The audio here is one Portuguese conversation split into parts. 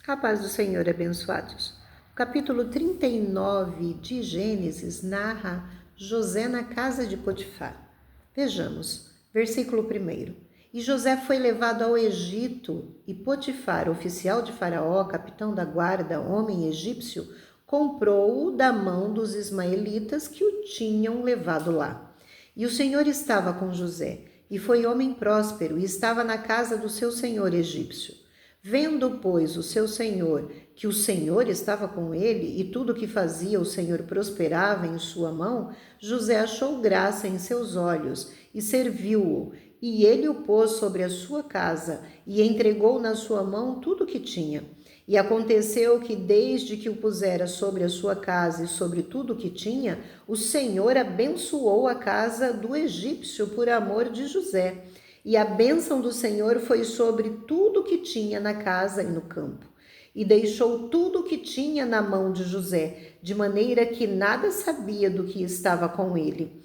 A paz do Senhor, abençoados. O capítulo 39 de Gênesis narra José na casa de Potifar. Vejamos, versículo 1. E José foi levado ao Egito, e Potifar, oficial de Faraó, capitão da guarda, homem egípcio, comprou-o da mão dos ismaelitas que o tinham levado lá. E o Senhor estava com José, e foi homem próspero, e estava na casa do seu senhor egípcio. Vendo, pois, o seu senhor, que o Senhor estava com ele, e tudo o que fazia o Senhor prosperava em sua mão, José achou graça em seus olhos, e serviu-o, e ele o pôs sobre a sua casa, e entregou na sua mão tudo o que tinha. E aconteceu que, desde que o pusera sobre a sua casa e sobre tudo o que tinha, o Senhor abençoou a casa do egípcio por amor de José. E a bênção do Senhor foi sobre tudo que tinha na casa e no campo. E deixou tudo o que tinha na mão de José, de maneira que nada sabia do que estava com ele,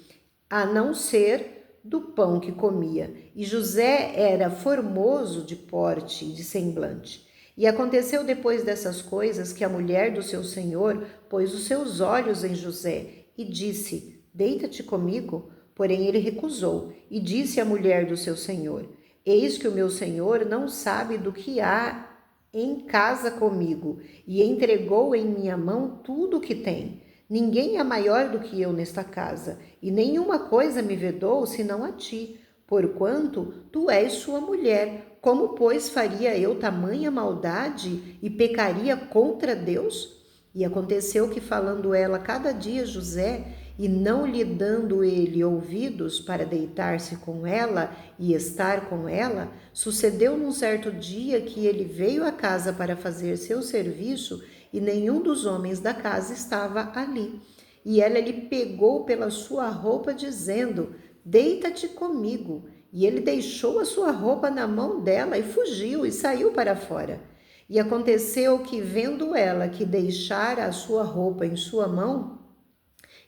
a não ser do pão que comia. E José era formoso de porte e de semblante. E aconteceu depois dessas coisas que a mulher do seu senhor pôs os seus olhos em José e disse: Deita-te comigo. Porém ele recusou e disse à mulher do seu senhor: Eis que o meu senhor não sabe do que há em casa comigo, e entregou em minha mão tudo o que tem. Ninguém é maior do que eu nesta casa, e nenhuma coisa me vedou senão a ti, porquanto tu és sua mulher. Como, pois, faria eu tamanha maldade e pecaria contra Deus? E aconteceu que, falando ela cada dia José, e não lhe dando ele ouvidos para deitar-se com ela e estar com ela, sucedeu num certo dia que ele veio à casa para fazer seu serviço, e nenhum dos homens da casa estava ali. E ela lhe pegou pela sua roupa, dizendo: Deita-te comigo. E ele deixou a sua roupa na mão dela e fugiu e saiu para fora. E aconteceu que, vendo ela que deixara a sua roupa em sua mão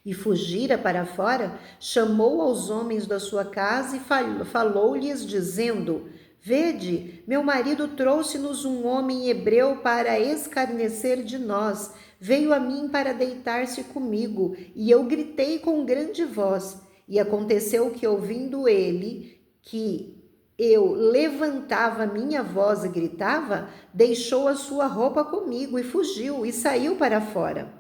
e fugira para fora, chamou aos homens da sua casa e falou-lhes, dizendo: Vede, meu marido trouxe-nos um homem hebreu para escarnecer de nós. Veio a mim para deitar-se comigo, e eu gritei com grande voz. E aconteceu que, ouvindo ele que eu levantava minha voz e gritava, deixou a sua roupa comigo e fugiu e saiu para fora.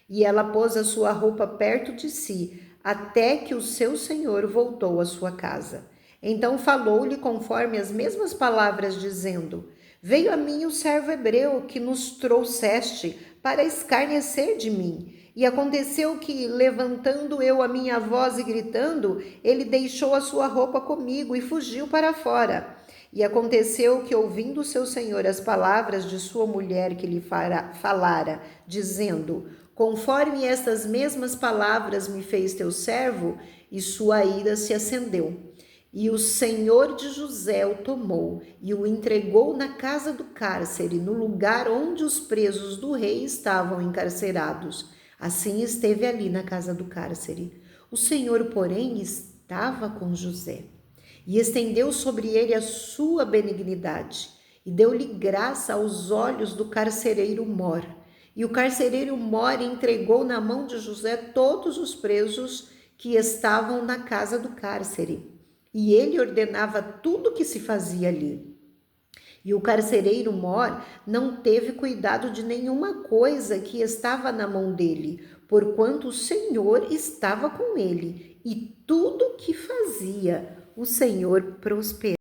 E ela pôs a sua roupa perto de si, até que o seu senhor voltou à sua casa. Então falou-lhe conforme as mesmas palavras, dizendo: Veio a mim o servo hebreu que nos trouxeste para escarnecer de mim. E aconteceu que, levantando eu a minha voz e gritando, ele deixou a sua roupa comigo e fugiu para fora. E aconteceu que, ouvindo seu senhor as palavras de sua mulher que lhe falara, dizendo: Conforme estas mesmas palavras me fez teu servo, e sua ira se acendeu. E o senhor de José o tomou e o entregou na casa do cárcere, no lugar onde os presos do rei estavam encarcerados. Assim esteve ali na casa do cárcere. O Senhor, porém, estava com José e estendeu sobre ele a sua benignidade e deu-lhe graça aos olhos do carcereiro mor. E o carcereiro mor entregou na mão de José todos os presos que estavam na casa do cárcere. E ele ordenava tudo o que se fazia ali. E o carcereiro mor não teve cuidado de nenhuma coisa que estava na mão dele, porquanto o Senhor estava com ele, e tudo que fazia, o Senhor prosperava.